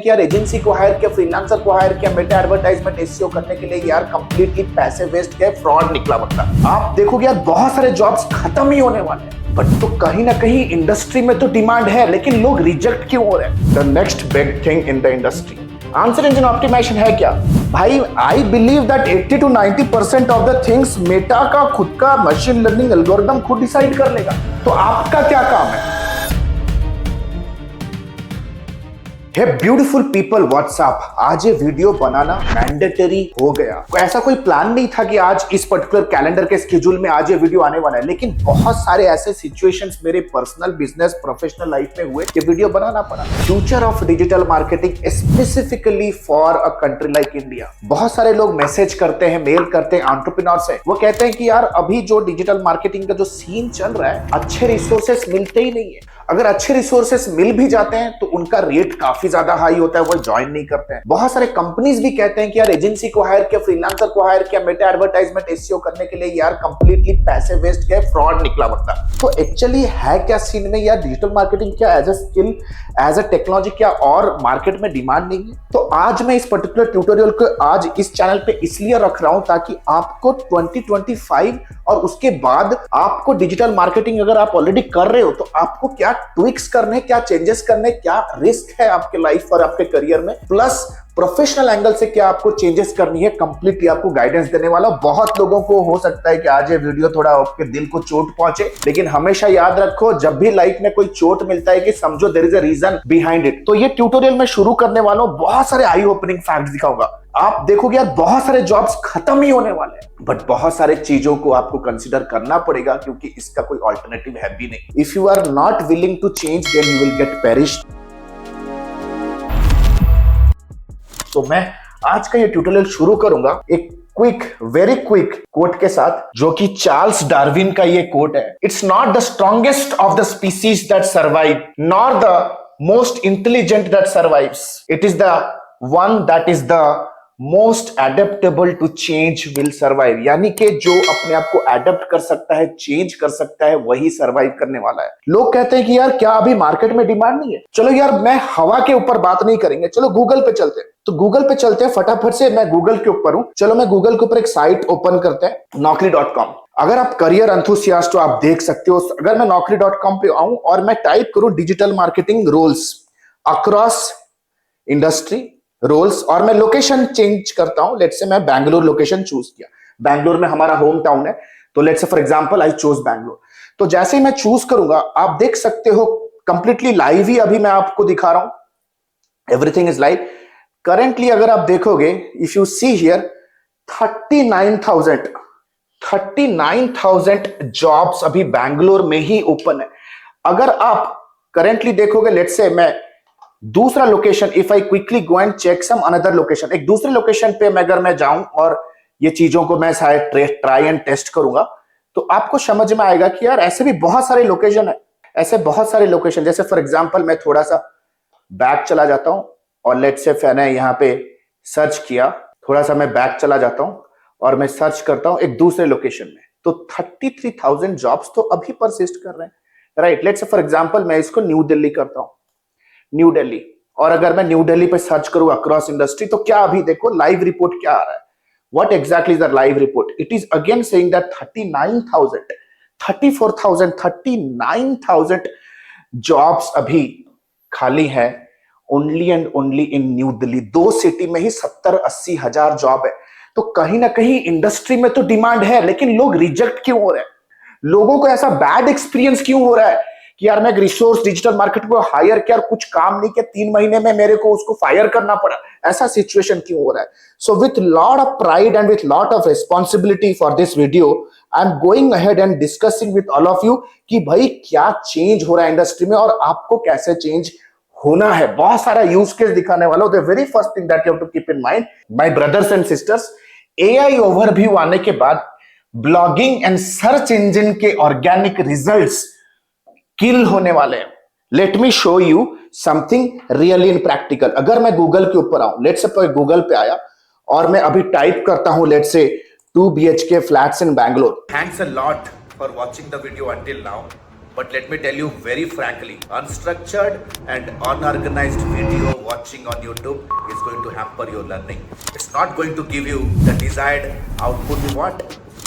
कि यार एजेंसी को हायर किया, फ्रीलांसर को हायर किया, मेटा एडवर्टाइजमेंट एसईओ करने के लिए, यार कंप्लीटली पैसे वेस्ट किए, फ्रॉड निकला मतलब। आप देखोगे यार बहुत सारे जॉब्स खत्म ही होने वाले हैं, बट तो कहीं ना कहीं इंडस्ट्री में तो डिमांड है, लेकिन लोग रिजेक्ट क्यों हो रहे हैं? The next big thing in the industry answer engine optimisation है क्या भाई? I believe that 80 to 90% of the things Meta का खुद का मशीन लर्निंग एल्गोरिथम खुद डिसाइड कर लेगा। तो आपका क्या काम है? हे ब्यूटीफुल पीपल, व्हाट्सअप, आज ये वीडियो बनाना मैंडेटरी हो गया। ऐसा कोई प्लान नहीं था कि आज इस पर्टिकुलर कैलेंडर के स्केड्यूल में आज ये वीडियो आने वाला है, लेकिन बहुत सारे ऐसे सिचुएशंस मेरे पर्सनल बिजनेस प्रोफेशनल लाइफ में हुए कि वीडियो बनाना पड़ा। Future of digital marketing specifically for a country like India. बहुत सारे लोग मैसेज करते हैं, मेल करते हैं, एंटरप्रेन्योर्स है, वो कहते हैं कि यार अभी जो डिजिटल मार्केटिंग का जो सीन चल रहा है, अच्छे रिसोर्सेस मिलते ही नहीं है। अगर अच्छे रिसोर्सेस मिल भी जाते हैं तो उनका रेट काफी ज्यादा हाई होता है, वो ज्वाइन नहीं करते हैं। बहुत सारे कंपनीज भी कहते हैं कि यार एजेंसी को हायर किया, फ्रीलांसर को हायर किया, मेटा एडवर्टाइजमेंट एसईओ करने के लिए, यार कंप्लीटली पैसे वेस्ट किए, फ्रॉड निकला मतलब। तो एक्चुअली है क्या सीन में? यार डिजिटल मार्केटिंग क्या as a skill, as a technology क्या और मार्केट में डिमांड नहीं है? तो आज मैं इस पर्टिकुलर ट्यूटोरियल को आज इस चैनल पे इसलिए रख रहा हूं ताकि आपको 2025 और उसके बाद आपको डिजिटल मार्केटिंग अगर आप ऑलरेडी कर रहे हो तो आपको क्या ट्विक्स करने, क्या चेंजेस करने, क्या रिस्क है आपके लाइफ और आपके करियर में, प्लस प्रोफेशनल एंगल से क्या आपको चेंजेस करनी है, कंप्लीटली आपको गाइडेंस देने वाला। बहुत लोगों को हो सकता है कि आज ये वीडियो थोड़ा आपके दिल को चोट पहुंचे, लेकिन हमेशा याद रखो जब भी लाइफ में कोई चोट मिलता है कि समझो there is a reason behind it. तो ये ट्यूटोरियल में शुरू करने वालों बहुत सारे आई ओपनिंग फैक्ट्स दिखाऊंगा। आप देखोगे यार बहुत सारे जॉब्स खत्म ही होने वाले हैं, बट बहुत सारे चीजों को आपको कंसीडर करना पड़ेगा क्योंकि इसका कोई ऑल्टरनेटिव है भी नहीं। If you are not willing to change then you will get perished. तो मैं आज का ये ट्यूटोरियल शुरू करूंगा एक क्विक, वेरी क्विक कोट के साथ, जो कि चार्ल्स डार्विन का ये कोट है। It's not the strongest of the species that survive, nor the most intelligent that survives, it is the one that is the most adaptable to change will survive. यानी कि जो अपने आप को adapt कर सकता है, चेंज कर सकता है, वही सर्वाइव करने वाला है। लोग कहते हैं कि यार क्या अभी मार्केट में डिमांड नहीं है? चलो यार मैं हवा के ऊपर बात नहीं करेंगे, चलो गूगल पे चलते हैं। तो गूगल पे चलते हैं फटाफट से, मैं गूगल के ऊपर हूं। चलो मैं गूगल के ऊपर एक साइट ओपन करते हैं, naukri.com। अगर आप करियर एंथुसियास्ट हो आप देख सकते हो। अगर मैं naukri.com पे आऊं और मैं टाइप करूं digital marketing roles across industry roles, और मैं लोकेशन चेंज करता हूं, लेट्स से मैं बैंगलोर लोकेशन चूज किया। बैंगलोर में हमारा होम टाउन है, तो let's say for example I choose Bangalore. तो जैसे ही मैं चूज करूंगा आप देख सकते हो कंप्लीटली लाइव ही अभी मैं आपको दिखा रहा हूं, एवरीथिंग इज लाइव। करंटली अगर आप देखोगे, if you see here 39,000 jobs अभी बैंगलोर में ही ओपन है। अगर आप करंटली देखोगे, लेट्स से मैं दूसरा location, if I quickly go and check some another location, एक दूसरे लोकेशन पे अगर मैं जाऊं और ये चीजों को मैं शायद ट्राई एंड टेस्ट करूंगा, तो आपको समझ में आएगा कि यार ऐसे भी बहुत सारे लोकेशन है, ऐसे बहुत सारे लोकेशन। जैसे फॉर एग्जांपल मैं थोड़ा सा बैक चला जाता हूं और लेट्स से मैंने यहाँ पे सर्च किया, थोड़ा सा मैं बैक चला जाता हूं और मैं सर्च करता हूं एक दूसरे लोकेशन में, तो 33,000 जॉब्स तो अभी परसिस्ट कर रहे हैं, right. Let's say for example मैं इसको न्यू दिल्ली करता हूं, न्यू दिल्ली, और अगर मैं न्यू दिल्ली पे सर्च करूं अक्रॉस इंडस्ट्री, तो क्या अभी देखो लाइव रिपोर्ट क्या आ रहा है? What exactly is the live report? It is again saying that 39,000, 34,000, 39,000 jobs अभी खाली है only and only in new Delhi. दो सिटी में ही 70-80 हजार जॉब है। तो कहीं ना कहीं इंडस्ट्री में तो डिमांड है, लेकिन लोग रिजेक्ट क्यों हो रहे हैं? लोगों को ऐसा बैड एक्सपीरियंस क्यों हो रहा है कि यार मैं एक रिसोर्स डिजिटल मार्केट को हायर किया, कुछ काम नहीं किया, 3 महीने में मेरे को उसको फायर करना पड़ा? ऐसा सिचुएशन क्यों हो रहा है? So with lot of pride and with lot of responsibility for this video, I am going ahead and discussing with all of you कि भाई क्या चेंज हो रहा है इंडस्ट्री में और आपको कैसे चेंज होना है। बहुत सारा यूज केस दिखाने वाला हूं। The very first thing that you have to keep in mind, my brothers and sisters, AI overview आने के बाद ब्लॉगिंग एंड सर्च इंजन के ऑर्गेनिक रिजल्ट्स किल होने वाले हैं। Let me show you something really in practical. अगर मैं Google के ऊपर आऊं, लेट्स से गूगल पे आया और मैं अभी टाइप करता हूं let's say 2 BHK flats in Bangalore. Thanks a lot for watching the video until now. But let me tell you very frankly, unstructured and unorganized video watching on YouTube is going to hamper your learning. It's not going to give you the desired output you want.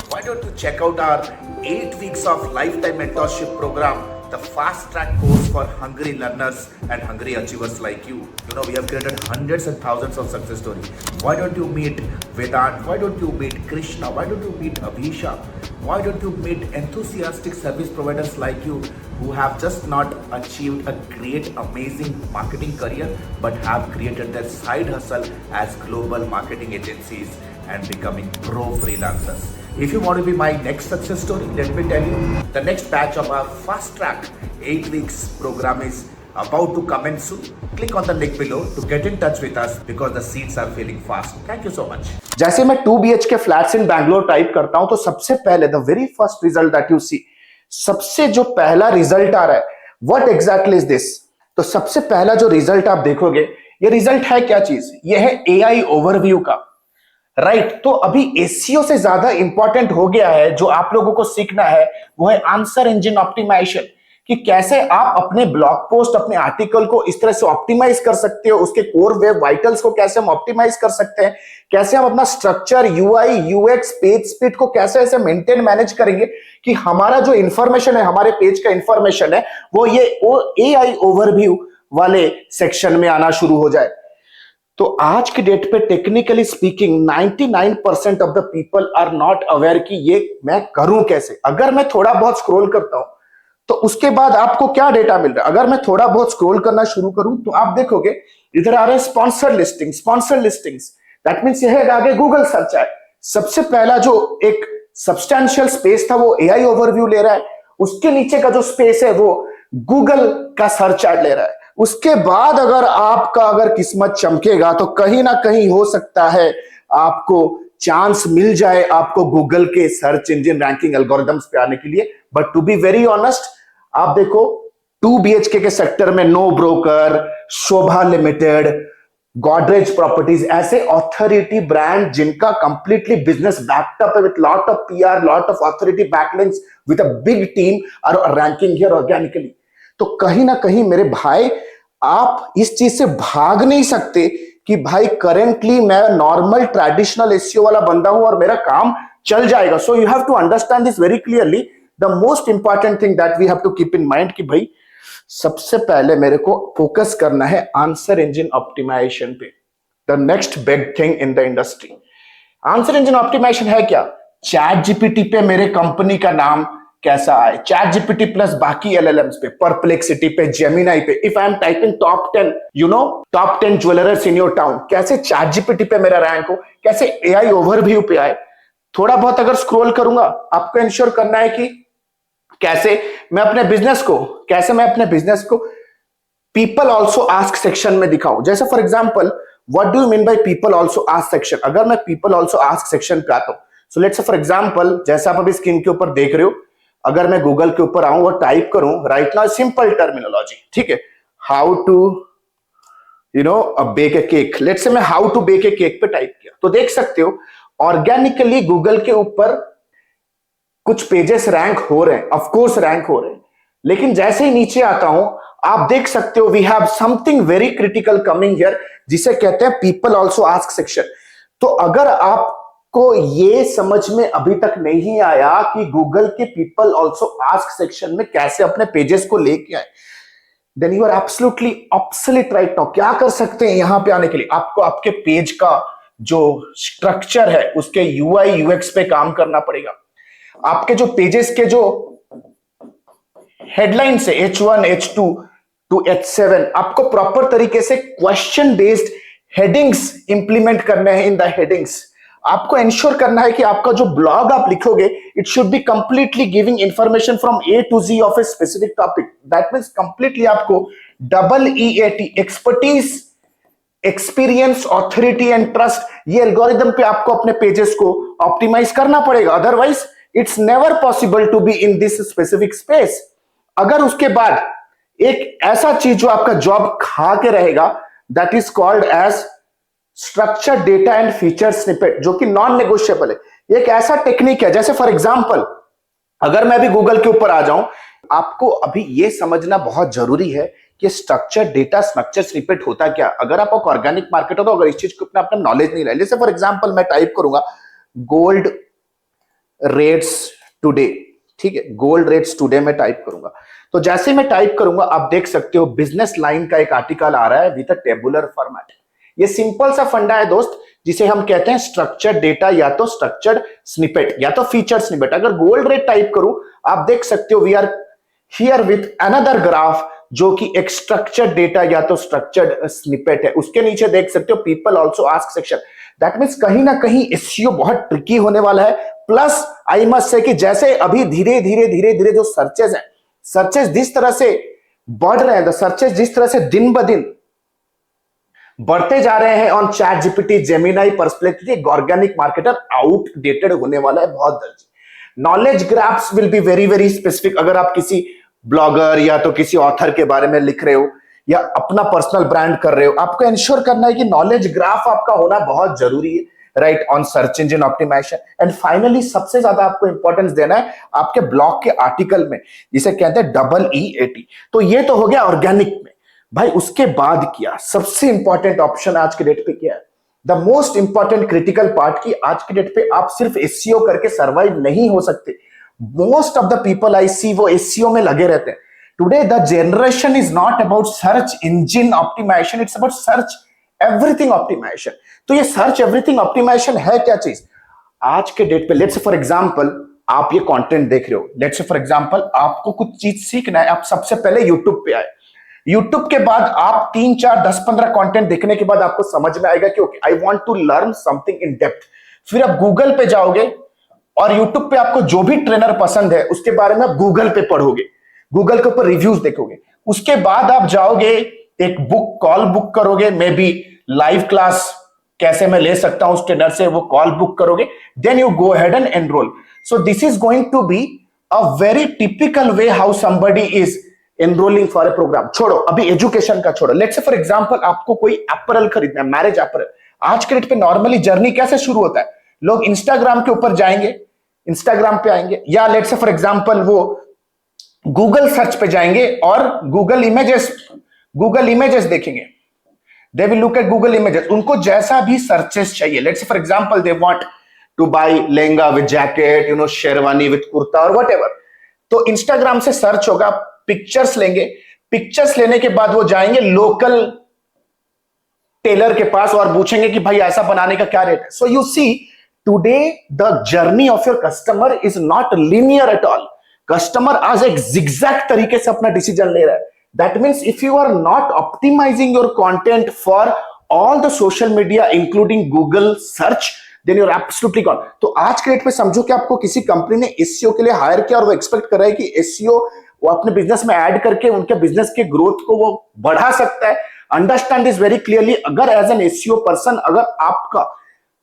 Why don't you check out our 8 weeks of lifetime mentorship program, the fast track course for hungry learners and hungry achievers like you. You know, we have created hundreds and thousands of success stories. Why don't you meet Vedant? Why don't you meet Krishna? Why don't you meet Abhisha? Why don't you meet enthusiastic service providers like you who have just not achieved a great, amazing marketing career, but have created their side hustle as global marketing agencies and becoming pro freelancers. If you want to be my next success story, let me tell you, the next batch of our fast track 8 weeks program is about to commence soon. Click on the link below to get in touch with us because the seats are filling fast. Thank you so much. जैसे मैं 2 BHK flats in Bangalore type करता हूं तो सबसे पहले the very first result that you see, सबसे जो पहला रिजल्ट आ रहा है, व्हाट एग्जैक्टली इज दिस? तो सबसे पहला जो रिजल्ट आप देखोगे, ये रिजल्ट है क्या चीज? ये है एआई ओवरव्यू का, राइट? तो अभी एसईओ से ज्यादा इंपॉर्टेंट हो गया है, जो आप लोगों को सीखना है वो है आंसर इंजन ऑप्टिमाइजेशन, कि कैसे आप अपने ब्लॉग पोस्ट, अपने आर्टिकल को इस तरह से ऑप्टिमाइज कर सकते हो, उसके कोर वेब वाइटल्स को कैसे हम ऑप्टिमाइज कर सकते हैं, कैसे हम अपना structure, UI, UX, page speed को कैसे ऐसे मेंटेन मैनेज करेंगे कि हमारा जो इंफॉर्मेशन है, हमारे पेज का इंफॉर्मेशन है, वो ये एआई ओवरव्यू वाले सेक्शन में आना शुरू हो जाए। तो आज के डेट पे technically speaking 99% of the people are not aware कि ये मैं करूं कैसे। अगर मैं थोड़ा बहुत स्क्रॉल करता हूं तो उसके बाद आपको क्या डेटा मिल रहा है? अगर मैं थोड़ा बहुत स्क्रॉल करना शुरू करूं तो आप देखोगे इधर आ रहे हैं स्पॉन्सर्ड लिस्टिंग्स, दैट मींस यह आगे गूगल सर्च है। सबसे पहला जो एक सब्सटैंशियल स्पेस था वो एआई ओवरव्यू ले रहा है, उसके नीचे का जो स्पेस है वो गूगल का सर्च एड ले रहा है। उसके बाद अगर किस्मत चमकेगा तो कहीं ना कहीं हो सकता है आपको चांस मिल जाए आपको गूगल के सर्च इंजन रैंकिंग एल्गोरिथम्स पे आने के लिए। But to be very honest, आप देखो 2 BHK के सेक्टर में no broker, Sobha limited, Godrej properties, ऐसे ऑथोरिटी ब्रांड जिनका कंप्लीटली बिजनेस बैकअप है with lot of PR, lot of authority backlinks with a big team are ranking here organically. तो कहीं ना कहीं मेरे भाई, आप इस चीज से भाग नहीं सकते कि भाई करेंटली मैं नॉर्मल ट्रेडिशनल एसईओ वाला बंदा हूं और मेरा काम चल जाएगा। So you have to understand this very clearly. The most important thing that we have to keep in mind कि भाई सबसे पहले मेरे को फोकस करना है आंसर इंजन ऑप्टिमाइजेशन पे, the next big thing in the industry. Answer engine optimisation है क्या? चैट जीपीटी पे मेरे कंपनी का नाम कैसा आए, चैट जीपीटी प्लस बाकी एलएलएम्स पे, परप्लेक्सिटी पे, जेमिनाई पे, if I am typing top 10 top 10 jewellers in your town, कैसे चैट जीपीटी पे मेरा रैंक हो, कैसे एआई ओवरव्यू पे आए। थोड़ा बहुत अगर स्क्रॉल करूंगा, आपको इंश्योर करना है कि कैसे मैं अपने बिजनेस को पीपल ऑल्सो आस्क सेक्शन में दिखाऊं। जैसे for example, what do you mean by people also ask section? अगर मैं पीपल ऑल्सो आस्क सेक्शन पे आता हूं, so let's say for example, जैसे आप अभी स्क्रीन के ऊपर देख रहे हो, अगर मैं गूगल के ऊपर आऊं और टाइप करूं राइट नाउ सिंपल टर्मिनोलॉजी, ठीक है, how to bake a cake, let's say मैं how to bake a cake पे टाइप किया, तो देख सकते हो ऑर्गेनिकली गूगल के ऊपर कुछ पेजेस रैंक हो रहे हैं, ऑफ कोर्स रैंक हो रहे हैं, लेकिन जैसे ही नीचे आता हूं आप देख सकते हो we have something very critical coming here, जिसे कहते हैं पीपल ऑल्सो आस्क सेक्शन। तो अगर आपको ये समझ में अभी तक नहीं आया कि गूगल के पीपल ऑल्सो आस्क सेक्शन में कैसे अपने पेजेस को लेके आए, then you are absolutely obsolete right now. क्या कर सकते हैं यहां पे आने के लिए? आपको आपके पेज का जो स्ट्रक्चर है उसके यूआई यूएक्स पे काम करना पड़ेगा। आपके जो पेजेस के जो हेडलाइंस है H1, H2 टू H7, आपको प्रॉपर तरीके से क्वेश्चन बेस्ड हेडिंग्स इंप्लीमेंट करने हैं। इन द हेडिंग्स आपको इंश्योर करना है कि आपका जो ब्लॉग आप लिखोगे it should be completely giving information from A to Z of a specific topic. That means completely आपको EEAT, expertise, experience, authority and trust, ये एल्गोरिदम पे आपको अपने पेजेस को ऑप्टिमाइज करना पड़ेगा। Otherwise it's never possible to be in this specific space. अगर उसके बाद एक ऐसा चीज जो आपका जॉब खा के रहेगा, that is called as structure data and feature snippet, जो कि नॉन नेगोशिएबल है। एक ऐसा टेक्निक है, जैसे फॉर एग्जांपल अगर मैं भी गूगल के ऊपर आ जाऊं, आपको अभी ये समझना बहुत जरूरी है कि स्ट्रक्चर डेटा स्ट्रक्चर स्निपेट होता क्या। अगर आप एक ऑर्गेनिक मार्केटर हो, अगर इस चीज को अपना नॉलेज नहीं रहा, जैसे फॉर एग्जांपल मैं टाइप करूंगा गोल्ड रेट्स टुडे, ठीक है, गोल्ड रेट्स टुडे मैं टाइप करूंगा। तो जैसे मैं टाइप करूंगा आप देख सकते हो बिजनेस लाइन का एक आर्टिकल आ रहा है विद अ टेबुलर फॉर्मेट। ये सिंपल सा फंडा है दोस्त, जिसे हम कहते हैं स्ट्रक्चर्ड डेटा या तो स्ट्रक्चर्ड स्निपेट या तो फीचर स्निपेट। अगर गोल्ड रेट टाइप करूं आप देख सकते हो we are here with another graph जो कि एक स्ट्रक्चर्ड डेटा या तो स्ट्रक्चर्ड स्निपेट है। उसके नीचे देख सकते हो people also ask section. That means कहीं ना कहीं एसईओ बहुत ट्रिकी होने वाला है। प्लस आई मस्ट से कि जैसे अभी धीरे धीरे जो सर्चेस हैं, सर्चेस जिस तरह से बढ़ रहे हैं, सर्चेस जिस तरह से दिन ब दिन बढ़ते जा रहे हैं on ChatGPT, Gemini, Perplexity, organic marketer outdated होने वाला है बहुत जल्दी। Knowledge graphs will be very very specific. अगर आप किसी ब्लॉगर या तो किसी ऑथर के बारे में लिख रहे हो या अपना पर्सनल ब्रांड कर रहे हो, आपको इंश्योर करना है कि नॉलेज ग्राफ आपका होना बहुत जरूरी है, right, on search engine optimisation. And finally सबसे ज्यादा आपको इंपॉर्टेंस देना है आपके ब्लॉग के आर्टिकल में, जिसे कहते हैं EEAT। तो ये तो हो गया ऑर्गेनिक में। भाई उसके बाद क्या सबसे इंपॉर्टेंट ऑप्शन आज के डेट पे क्या है, the most important critical part, की आज के डेट पे आप सिर्फ एसईओ करके सर्वाइव नहीं हो सकते। Most of the people I see वो एसईओ में लगे रहते हैं। Today the generation is not about search engine optimisation, it's about search everything optimisation. तो ये सर्च एवरीथिंग ऑप्टिमाइजेशन है क्या चीज आज के डेट पे। लेट्स से फॉर एग्जांपल आप ये कंटेंट देख रहे हो, लेट्स से फॉर एग्जांपल आपको कुछ चीज सीखना है, आप सबसे पहले यूट्यूब पे आए। यूट्यूब के बाद आप 3, 4, 10, 15 कंटेंट देखने के बाद आपको समझ में आएगा कि okay I want to learn something in depth. फिर आप गूगल पे जाओगे और यूट्यूब पे आपको जो भी ट्रेनर पसंद है उसके बारे में आप गूगल पे पढ़ोगे, गूगल के ऊपर रिव्यूज देखोगे। उसके बाद आप जाओगे एक बुक कॉल बुक करोगे, मे बी लाइव क्लास कैसे मैं ले सकता हूं उस ट्रेनर से, वो कॉल बुक करोगे, then you go ahead and enrol. So this is going to be a very typical way how somebody is enrolling for a programme. छोड़ो अभी एजुकेशन का छोड़ो, लेट्स से फॉर एग्जांपल आपको कोई apparel खरीदना है, marriage apparel. आज के डेट पे नॉर्मली जर्नी कैसे शुरू होता है, लोग इंस्टाग्राम के ऊपर जाएंगे, इंस्टाग्राम पे आएंगे, या लेट्स से फॉर एग्जांपल वो गूगल सर्च पे जाएंगे और गूगल इमेजेस देखेंगे। They will look at Google images, उनको जैसा भी सर्चेस चाहिए। Let's say for example they want to buy lehenga with jacket, you know, sherwani with kurta और व्हाटएवर, तो इंस्टाग्राम से सर्च होगा, पिक्चर्स लेंगे, पिक्चर्स लेने के बाद वो जाएंगे लोकल टेलर के पास और पूछेंगे कि भाई ऐसा बनाने का क्या रेट है। So you see today the journey of your customer is not linear at all. Customer आज एक जिगजैग तरीके से अपना डिसीजन ले रहा है। That means if you are not optimising your content for all the social media including Google search, then you are absolutely gone. तो आज के डेट पे समझो कि आपको किसी कंपनी ने एसईओ के लिए हायर किया और वो एक्सपेक्ट कर रहा है कि एसईओ वो अपने बिजनेस में ऐड करके उनके बिजनेस के ग्रोथ को वो बढ़ा सकता है। Understand this very clearly. अगर एज एन एसईओ पर्सन अगर आपका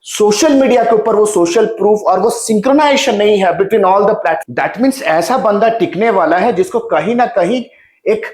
सोशल मीडिया के ऊपर वो सोशल प्रूफ और वो सिंक्रोनाइजेशन नहीं है between all the platform, that means ऐसा बंदा टिकने वाला है जिसको कहीं ना कहीं एक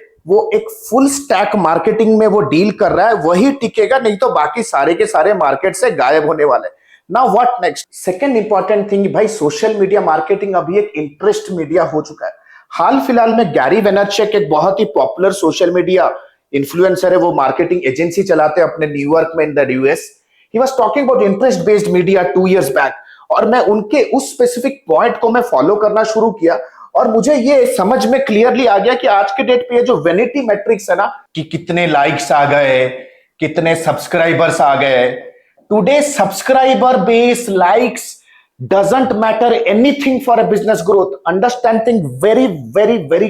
फुल स्टैक मार्केटिंग में वो डील कर रहा है, वही टिकेगा, नहीं तो बाकी सारे के सारे मार्केट से गायब होने वाले। Now what next, second important thing, भाई सोशल मीडिया मार्केटिंग अभी एक इंटरेस्ट मीडिया हो चुका है। हाल फिलहाल में गैरी वेनरचक एक बहुत ही पॉपुलर सोशल मीडिया इन्फ्लुएंसर है, वो मार्केटिंग एजेंसी चलाते हैं अपने न्यूयॉर्क में in the US. He was talking about interest based media 2 years back, और मैं उनके उस स्पेसिफिक पॉइंट को मैं फॉलो करना शुरू किया और मुझे ये समझ में क्लियरली आ गया कि आज के डेट पे जो वेनिटी मैट्रिक्स है ना, कि कितने लाइक्स आ गए, कितने सब्सक्राइबर्स आ गए, today subscriber base, likes doesn't matter anything for a business growth. Understand thing very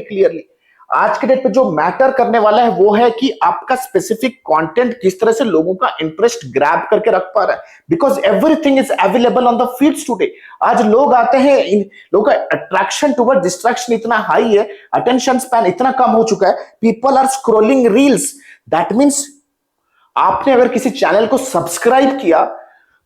clearly. आज के डेट पे जो मैटर करने वाला है वो है कि आपका स्पेसिफिक कंटेंट किस तरह से लोगों का इंटरेस्ट ग्रैब करके रख पा रहा है, because everything is available on the feeds today. आज लोग आते हैं, लोगों का अट्रैक्शन टुवर्ड डिस्ट्रैक्शन इतना हाई है, अटेंशन स्पैन इतना कम हो चुका है, पीपल आर स्क्रोलिंग रील्स। दैट मीन्स आपने अगर किसी चैनल को सब्सक्राइब किया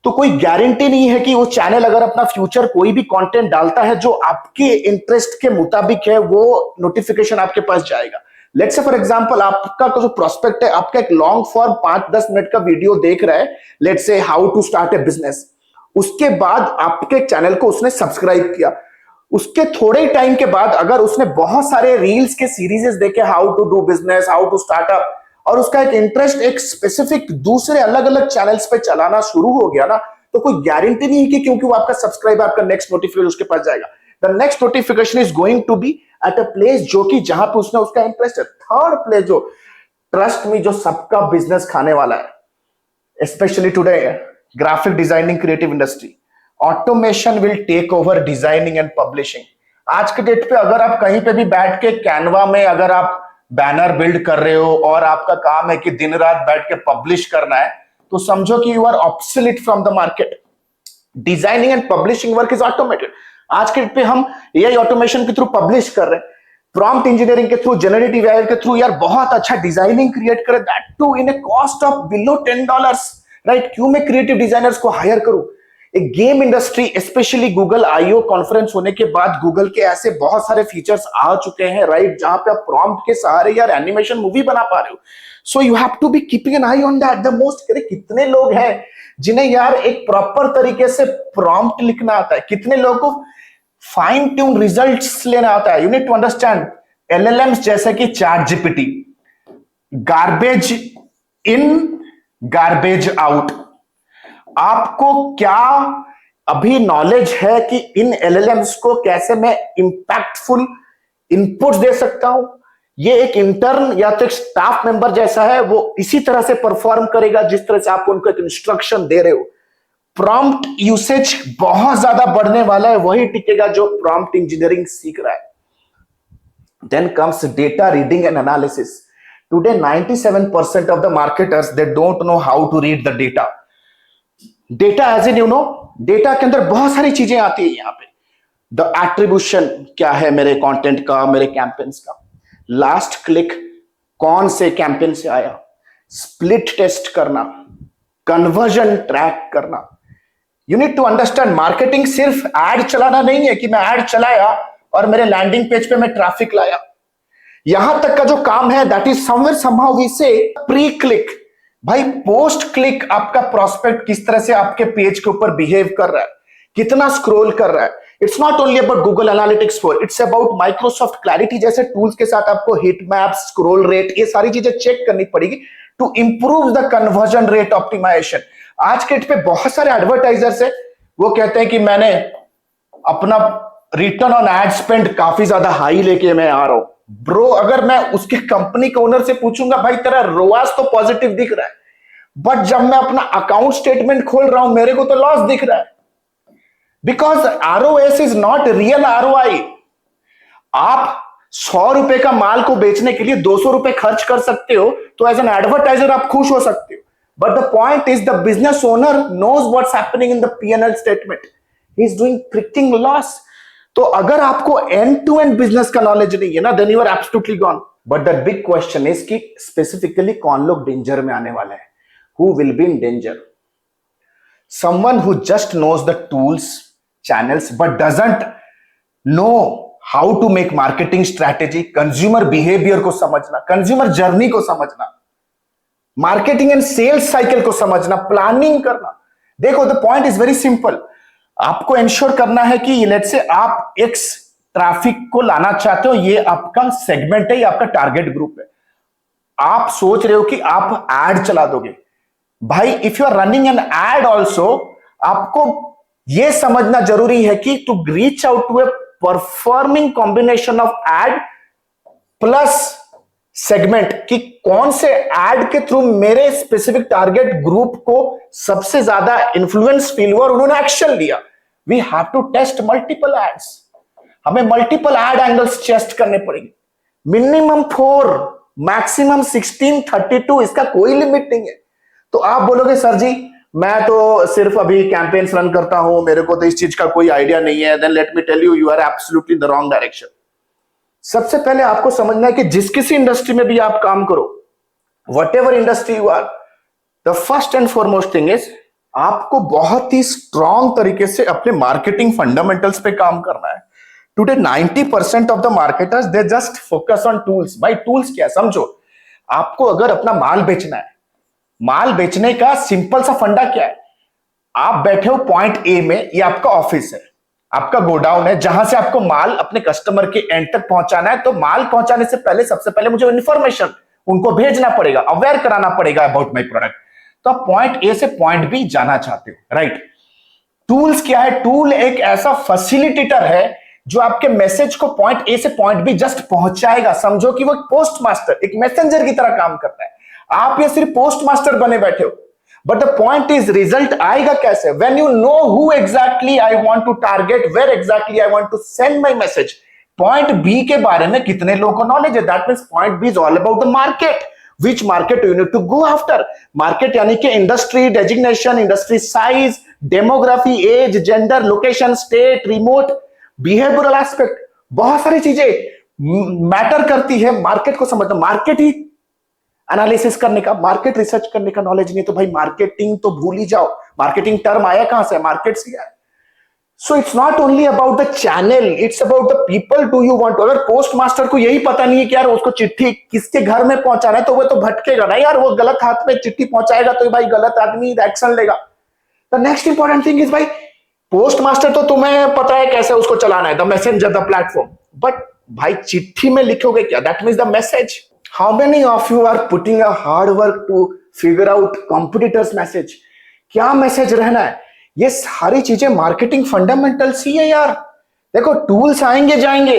तो कोई गारंटी नहीं है कि वो चैनल अगर अपना फ्यूचर कोई भी कंटेंट डालता है जो आपके इंटरेस्ट के मुताबिक है, वो नोटिफिकेशन आपके पास जाएगा। लेट्स से फॉर एग्जांपल आपका जो प्रोस्पेक्ट है, आपका एक लॉन्ग फॉर्म 5-10 मिनट का वीडियो देख रहा है, let's say how to start a business, उसके बाद आपके चैनल को उसने सब्सक्राइब किया, उसके थोड़े टाइम के बाद अगर उसने बहुत सारे रील्स के सीरीजेस देखे, how to do business, how to startup, और उसका एक इंटरेस्ट एक स्पेसिफिक दूसरे अलग अलग चैनल्स पे चलाना शुरू हो गया ना, तो कोई गारंटी नहीं है कि क्योंकि वो आपका सब्सक्राइब, आपका नेक्स्ट नोटिफिकेशन उसके पास जाएगा। The next notification is going to be at a place जो कि जहां पे उसने उसका इंटरेस्ट है। थर्ड प्लेस जो, ट्रस्ट में, जो सबका बिजनेस खाने वाला है, specially today graphic designing creative industry, automation will take over designing and publishing. आज के डेट पे अगर आप कहीं पे भी बैठ के कैनवा में अगर आप बैनर बिल्ड कर रहे हो और आपका काम है कि दिन रात बैठ के पब्लिश करना है, तो समझो कि you are obsolete from the market. Designing and publishing work is automated. आज के डेट पे हम एआई ऑटोमेशन के थ्रू पब्लिश कर रहे हैं, प्रॉम्प्ट इंजीनियरिंग के थ्रू, जनरेटिव एआई के थ्रू यार बहुत अच्छा डिजाइनिंग क्रिएट करे, that too in a cost of below $10, right? क्यों मैं क्रिएटिव डिजाइनर्स को हायर करूं? एक game industry, specially Google IO conference होने के बाद गूगल के ऐसे बहुत सारे फीचर्स आ चुके हैं, राइट, जहां पे आप प्रॉम्प्ट के सहारे यार एनिमेशन मूवी बना पा रहे हो। So you have to be keeping an eye on that. The most, कितने लोग हैं जिन्हें यार एक प्रॉपर तरीके से प्रॉम्प्ट लिखना आता है? कितने लोगों को फाइन ट्यून रिजल्ट्स लेना आता है? You need to understand LLMs जैसे कि Chat GPT, garbage in garbage out. आपको क्या अभी नॉलेज है कि इन एलएलएम्स को कैसे मैं इंपैक्टफुल इनपुट्स दे सकता हूं? ये एक इंटर्न या तो एक स्टाफ मेंबर जैसा है, वो इसी तरह से परफॉर्म करेगा जिस तरह से आप उनको एक इंस्ट्रक्शन दे रहे हो। प्रॉम्प्ट यूसेज बहुत ज्यादा बढ़ने वाला है, वही टिकेगा जो प्रॉम्प्ट इंजीनियरिंग सीख रहा है। Then comes data reading and analysis. Today 97% of the marketers they don't know how to read the data. Data as in, you know, data के अंदर बहुत सारी चीजें आती है यहाँ पे। द एट्रीब्यूशन क्या है मेरे कंटेंट का, मेरे कैंपेन्स का, लास्ट क्लिक कौन से कैंपेन से आया, स्प्लिट टेस्ट करना, कन्वर्जन ट्रैक करना। You need to understand, marketing सिर्फ एड चलाना नहीं है कि मैं एड चलाया और मेरे लैंडिंग पेज पे मैं ट्रैफिक लाया। यहां तक का जो काम है that is somewhere somehow we say pre click. भाई पोस्ट क्लिक आपका प्रोस्पेक्ट किस तरह से आपके पेज के ऊपर बिहेव कर रहा है, कितना स्क्रॉल कर रहा है। It's not only about Google analytics 4, it's about Microsoft clarity जैसे टूल्स के साथ आपको हिट मैप, स्क्रॉल रेट, ये सारी चीजें चेक करनी पड़ेगी to improve the conversion rate optimisation. आज के डेट पे बहुत सारे एडवर्टाइजर्स है, वो कहते हैं कि मैंने अपना रिटर्न ऑन एड स्पेंड काफी ज्यादा हाई लेके मैं आ रहा हूं। ब्रो, अगर मैं उसके कंपनी के ओनर से पूछूंगा, भाई तेरा रोआस तो पॉजिटिव दिख रहा है, बट जब मैं अपना अकाउंट स्टेटमेंट खोल रहा हूं मेरे को तो लॉस दिख रहा है, because ROS is not real ROI. आप 100 रुपए का माल को बेचने के लिए 200 रुपए खर्च कर सकते हो, तो एज एन एडवर्टाइजर आप खुश हो सकते हो, but the point is the business owner knows what's happening in the PNL statement, he is doing predicting loss. तो अगर आपको एंड टू एंड बिजनेस का नॉलेज नहीं है ना, then you are absolutely gone. But the big question is कि specifically कौन लोग डेंजर में आने वाले हैं? Who will be in danger? Someone who just knows the tools, channels, but doesn't know how to make marketing strategy, consumer behaviour को समझना, consumer journey को समझना, मार्केटिंग एंड सेल्स साइकिल को समझना, प्लानिंग करना। देखो, the point is very simple. आपको ensure करना है कि लेट्स से आप एक्स ट्रैफिक को लाना चाहते हो, ये आपका सेगमेंट है, ये आपका टारगेट ग्रुप है। आप सोच रहे हो कि आप एड चला दोगे। भाई, if you are running an ad also, आपको यह समझना जरूरी है कि to reach out to a performing combination of ad plus segment, कि कौन से एड के थ्रू मेरे स्पेसिफिक टारगेट ग्रुप को सबसे ज्यादा इंफ्लुएंस फील हुआ और उन्होंने एक्शन लिया। We have to test multiple ads, हमें मल्टीपल एड एंगल्स टेस्ट करने पड़ेंगे, मिनिमम 4, मैक्सिमम 16, 32, इसका कोई लिमिट नहीं है। तो आप बोलोगे सर जी मैं तो सिर्फ अभी कैंपेन्स रन करता हूं, मेरे को तो इस चीज का कोई आइडिया नहीं है, then let me tell you, you are absolutely in the wrong direction. सबसे पहले आपको समझना है कि जिस किसी इंडस्ट्री में भी आप काम करो, whatever industry you are, the first and foremost thing is आपको बहुत ही स्ट्रॉन्ग तरीके से अपने मार्केटिंग फंडामेंटल्स पे काम करना है। Today 90% of the marketers they just focus on tools. भाई टूल्स क्या है समझो। आपको अगर अपना माल बेचना है, माल बेचने का सिंपल सा फंडा क्या है, आप बैठे हो पॉइंट ए में, ये आपका ऑफिस है, आपका गोडाउन है जहां से आपको माल अपने कस्टमर के एंड तक पहुंचाना है, तो माल पहुंचाने से पहले सबसे पहले मुझे इंफॉर्मेशन उनको भेजना पड़ेगा, अवेयर कराना पड़ेगा अबाउट माई प्रोडक्ट। तो आप पॉइंट ए से पॉइंट बी जाना चाहते हो, राइट। टूल्स क्या है? टूल एक ऐसा फैसिलिटेटर है जो आपके मैसेज को पॉइंट ए से पॉइंट बी जस्ट पहुंचाएगा। समझो कि वो एक पोस्ट मास्टर, एक मैसेंजर की तरह काम करता है। आप ये सिर्फ पोस्ट मास्टर बने बैठे हो, but the point is result आएगा कैसे? When you know who exactly I want to target, where exactly I want to send my message. Point B के बारे में कितने लोगों को नॉलेज है? That means point B is all about the market. Which market you need to go after? Market यानी कि industry designation, industry size, demography, age, gender, location, state, remote, behavioural aspect, बहुत सारी चीजें मैटर करती है market को समझना। Market ही analysis करने का, मार्केट रिसर्च करने का नॉलेज नहीं तो भाई मार्केटिंग तो भूल ही जाओ। मार्केटिंग टर्म आया कहां से? मार्केट से आया। So it's not only about the channel, it's about the people do you want to। अगर पोस्ट मास्टर को यही पता नहीं है कि यार उसको चिट्ठी किसके घर में पहुंचाना है, तो वो तो भटकेगा ना यार। वो गलत हाथ में चिट्ठी पहुंचाएगा तो भाई गलत आदमी एक्शन लेगा। The next important thing is भाई, पोस्ट मास्टर तो तुम्हें पता है कैसे उसको चलाना है, the messenger, the platform, but भाई चिट्ठी में लिखोगे क्या? That means the message. How many of you are putting a hard work to figure out competitors message? क्या मैसेज रहना है? ये सारी चीजें मार्केटिंग फंडामेंटल्स ही है यार। देखो टूल्स आएंगे जाएंगे,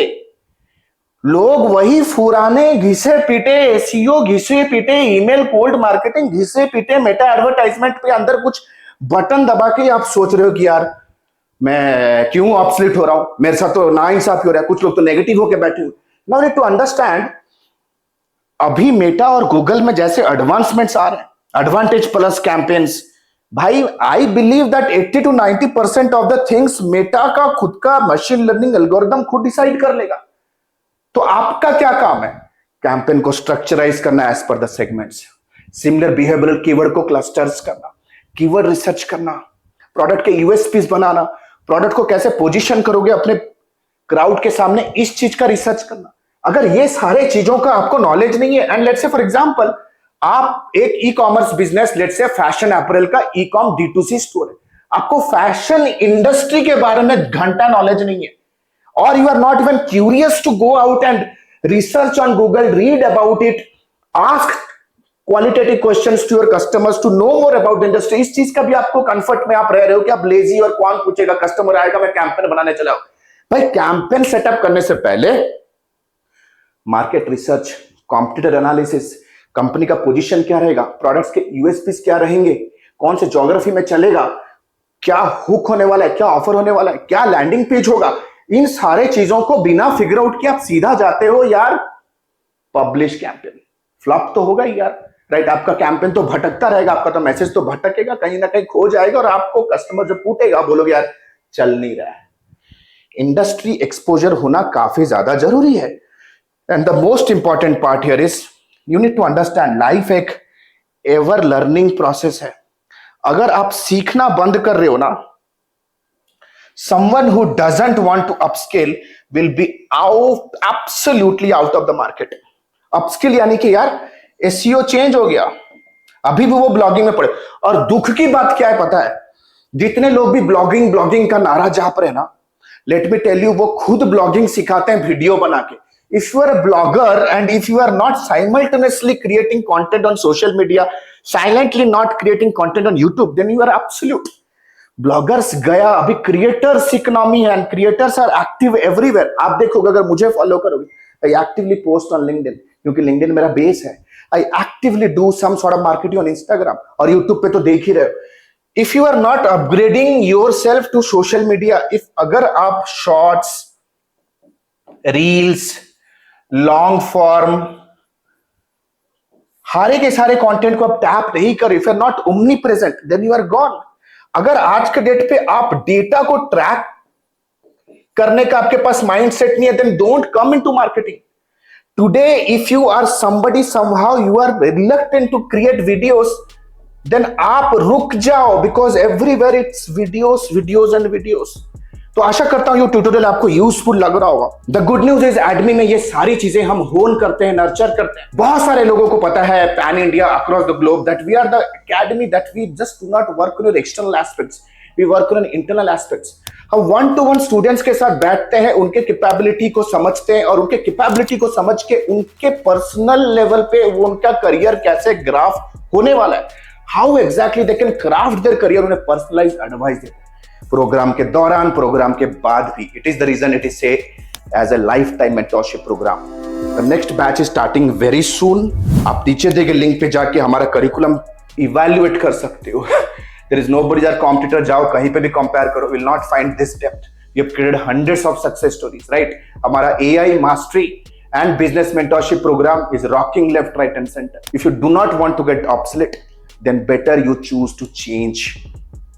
लोग वही पुराने घिसे पीटे एसईओ, घिसे पीटे ईमेल, कोल्ड मार्केटिंग, घिसे पीटे मेटा एडवर्टाइजमेंट पे अंदर कुछ बटन दबा के आप सोच रहे हो कि यार मैं क्यों ऑब्सोलीट हो रहा हूं, मेरे साथ तो नाइंसाफी हो रहा है, कुछ लोग तो नेगेटिव होके बैठे हुए। नाउ नीड टू अंडरस्टैंड, अभी मेटा और गूगल में जैसे एडवांसमेंट्स आ रहे हैं, एडवांटेज प्लस कैंपेन्स, भाई I believe that 80 to 90% of the things Meta का खुद का मशीन लर्निंग एल्गोरिथम खुद डिसाइड कर लेगा। तो आपका क्या काम है? कैंपेन को स्ट्रक्चराइज करना as per the segments, similar behavioural keyword को क्लस्टर्स करना, कीवर्ड रिसर्च करना, प्रोडक्ट के यूएसपीज बनाना, प्रोडक्ट को कैसे पोजीशन करोगे अपने क्राउड के सामने, इस चीज का रिसर्च करना। अगर ये सारे चीजों का आपको नॉलेज नहीं है, and let's say for example आप एक e commerce business, let's say fashion April का ई कॉम D2C स्टोर है, आपको फैशन इंडस्ट्री के बारे में घंटा नॉलेज नहीं है, और you are not even curious to go out and research on Google, read about it, ask qualitative questions to your customers to know more about industry. इस चीज का भी आपको कंफर्ट में आप रह रहे हो कि आप लेजी और कौन पूछेगा, कस्टमर आएगा, मैं कैंपेन बनाने चला हूं। भाई कैंपेन सेटअप करने से पहले market research, competitor analysis, company का पोजीशन क्या रहेगा, प्रोडक्ट्स के यूएसपीस क्या रहेंगे, कौन से ज्योग्राफी में चलेगा, क्या हुक होने वाला है, क्या ऑफर होने वाला है, क्या लैंडिंग पेज होगा, इन सारे चीजों को बिना फिगर आउट किए आप सीधा जाते हो यार पब्लिश कैंपेन, फ्लॉप तो होगा ही यार, राइट। आपका कैंपेन तो भटकता रहेगा, आपका तो मैसेज तो भटकेगा, कहीं ना कहीं खो जाएगा, और आपको कस्टमर जब पूछेगा बोलोगे यार चल नहीं रहा है। इंडस्ट्री एक्सपोजर होना काफी ज्यादा जरूरी है, and the most important part here is you need to understand, life एक एवर लर्निंग प्रोसेस है। अगर आप सीखना बंद कर रहे हो ना, someone who doesn't want to upscale will be absolutely out of the market। Upskill यानी कि यार एसईओ चेंज हो गया, अभी भी वो ब्लॉगिंग में पड़े। और दुख की बात क्या है पता है, जितने लोग भी ब्लॉगिंग का नारा जाप रहे ना, लेट मी टेल यू, वो खुद ब्लॉगिंग सिखाते हैं वीडियो बना के। If you are a blogger and if you are not simultaneously creating content on social media, silently not creating content on YouTube, then you are absolute। Bloggers गया, अभी creators economy है, and creators are active everywhere. आप देखोगे, अगर मुझे follow करोगे, I actively post on LinkedIn, क्योंकि LinkedIn मेरा बेस है। I actively do some sort of marketing on Instagram, और यूट्यूब पे तो देख ही रहे हो। If you are not upgrading yourself to social media, if अगर आप शॉर्ट्स, रील्स, लॉन्ग फॉर्म, सारे के सारे कंटेंट को आप टैप नहीं कर, if you are not omnipresent, then you are gone. अगर आज के डेट पे आप डेटा को ट्रैक करने का आपके पास माइंडसेट नहीं है, then don't come into marketing. Today if you are somebody, somehow you are reluctant to create videos, then आप रुक जाओ, because everywhere it's videos videos and videos. तो आशा करता हूं ये ट्यूटोरियल आपको यूजफुल लग रहा होगा। द गुड न्यूज इज एडमी में ये सारी चीजें हम होन करते हैं, नर्चर करते हैं। बहुत सारे लोगों को पता है pan India, across the globe, that we are the academy that we just do not work on your external aspects, we work on internal aspects. हम 1-to-1 स्टूडेंट्स के साथ बैठते हैं, उनके कैपेबिलिटी को समझते हैं और उनके कैपेबिलिटी को समझ के उनके पर्सनल लेवल पे वो उनका करियर कैसे ग्राफ होने वाला है, how exactly they can craft their career, उन्हें पर्सनलाइज्ड एडवाइस देते हैं प्रोग्राम के दौरान, प्रोग्राम के बाद भी। It is the reason it is say as a lifetime mentorship programme. The next batch is starting very soon. आप नीचे दिए गए लिंक पे जाके हमारा करिकुलम इवैल्यूएट कर सकते हो। There is nobody our competitor, जाओ कहीं पे भी कंपेयर करो, will not find this depth. We have created hundreds of success stories, right? हमारा AI mastery and business mentorship program is rocking left, right and center. If you do not want to get obsolete, then better you choose to change.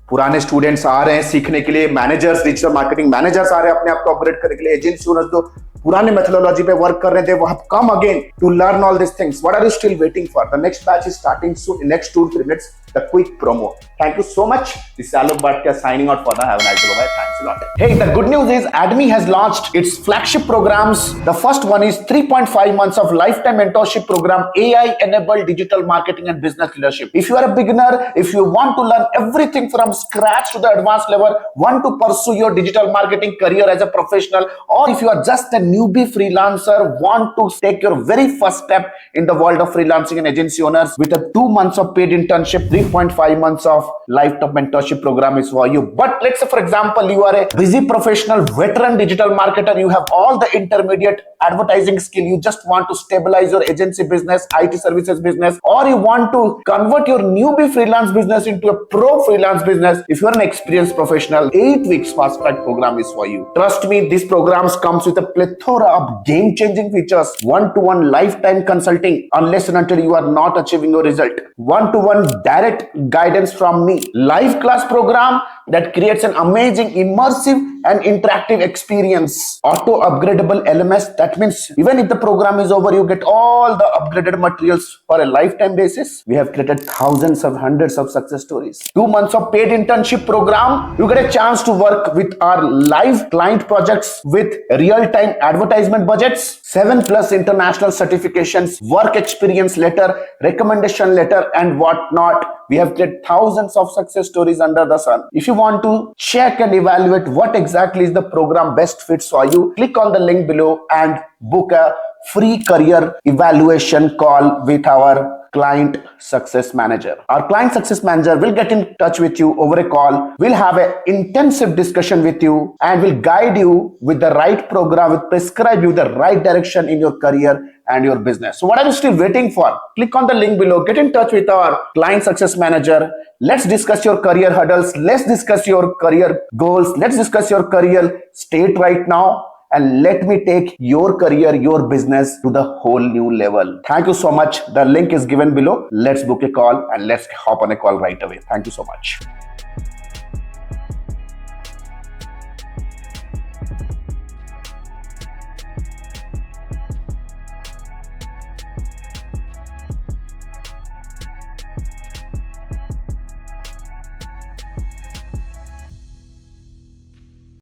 पुराने students आ रहे हैं सीखने के लिए, managers, digital marketing managers आ रहे हैं अपने आप को अपग्रेड करने के लिए, एजेंसी ओनर्स जो पुराने मेथोडोलॉजी पे वर्क कर रहे थे, वो have come again to learn all these things. What are you still waiting for? The next batch is starting soon. In next 2-3 minutes, the quick promo. Thank you so much. This is Alok Bhatia signing out for the Have a nice day. Bye. Thanks a lot. Hey, the good news is ADMI has launched its flagship programs. The first one is 3.5 months of lifetime mentorship program, AI-enabled digital marketing and business leadership. If you are a beginner, if you want to learn everything from scratch to the advanced level, want to pursue your digital marketing career as a professional, or if you are just a newbie freelancer, want to take your very first step in the world of freelancing and agency owners with a 2 months of paid internship, 3.5 months of lifetime mentorship program is for you. But let's say, for example, you are a busy professional, veteran digital marketer, you have all the intermediate advertising skill, you just want to stabilize your agency business, IT services business, or you want to convert your newbie freelance business into a pro freelance business. If you are an experienced professional, 8 weeks fast track program is for you. Trust me, these programs comes with a plethora of game-changing features, one-to-one lifetime consulting unless and until you are not achieving your result, one-to-one direct guidance from me, live class program that creates an amazing immersive and interactive experience, auto upgradable LMS. That means even if the program is over, you get all the upgraded materials for a lifetime basis. We have created thousands of hundreds of success stories. 2 months of paid internship program, you get a chance to work with our live client projects with real-time advertisement budgets, 7+ international certifications, work experience letter, recommendation letter and whatnot. We have created thousands of success stories under the sun. If you want to check and evaluate what exactly is the program best fits for you, click on the link below and book a free career evaluation call with our client success manager. Our client success manager will get in touch with you over a call. We'll have an intensive discussion with you and will guide you with the right program, will prescribe you the right direction in your career and your business. So what are you still waiting for? Click on the link below, get in touch with our client success manager. Let's discuss your career hurdles. Let's discuss your career goals. Let's discuss your career state right now. And let me take your career, your business to the whole new level. Thank you so much. The link is given below. Let's book a call and let's hop on a call right away. Thank you so much.